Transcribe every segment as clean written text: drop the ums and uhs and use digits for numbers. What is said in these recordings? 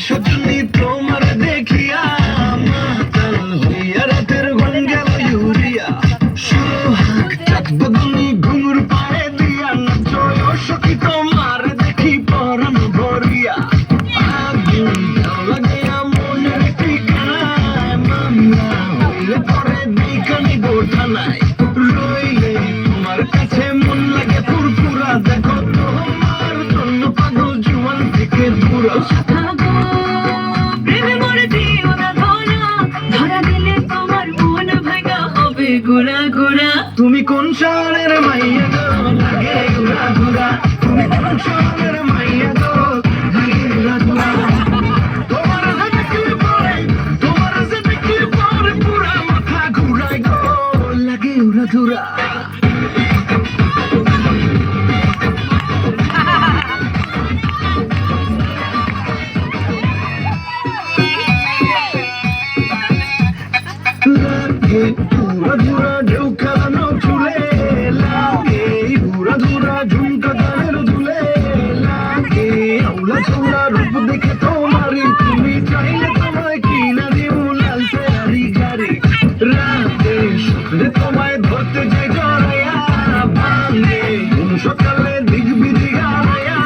সজনী তোমার দেখিয়া মাতাল হইয়া রাতের ঘন গেল ইউরিয়া সোহাগ চাঁদ বদনি ঘুঙুর পায়ে দিয়া নাচয় সখী তোমার দেখি পরাণ ভরিয়া আগুন লাগিয়া মনের ঠিকানায় মামলা হইলে পরে দিকানি বোঠানায় রইলে তোমার কাছে মন লাগে ফুরফুরা দেখো তোমার জন্য পাগল জুয়ান থেকে দূরা ঘোরা ঘোরা তুমি কোন শহরের মাইয়া গো লাগে ঘোরা ঘোরা তুমি কোন শহরের মাইয়া গো লাগে ঘোরা ঘোরা তোমার দেখলে পরে পুরা মাথা ঘুরায় গো লাগে ঘোরা ঘোরা ঘুরা ঘুরা ঢেউ খেলানো চুলে লাগে ঘুরা ঘুরা ঝুমকা গানের দুলে লাগে আউলা চৌলা রূপ দেখে তোমারি তুমি চাইলে তোমায় কিনা দিব লাল ফেরারি গাড়ি রাতে স্বপ্নে তোমায় ধরতে যাই জড়াইয়া ভাঙে কোন সকালে দিক বিধি গাড়াইয়া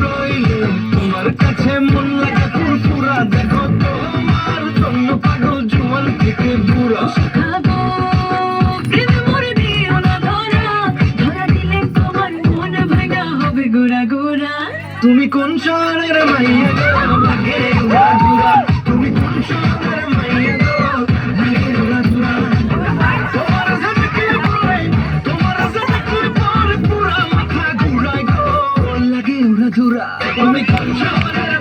রইলে তোমার কাছে মন লাগে ফুরফুরা দেখো তোমার জন্য পাগল জুয়ান থেকে দূরা তুমি কোন শহরের মাইয়া গো লাগে ঘোরা ঘোরা তুমি কোন শহরের মাইয়া গো লাগে ঘোরা ঘোরা তোমার দেখলে পরে পুরা মাথা ঘুরায় গো লাগে ঘোরা ঘোরা তুমি কোন শহরের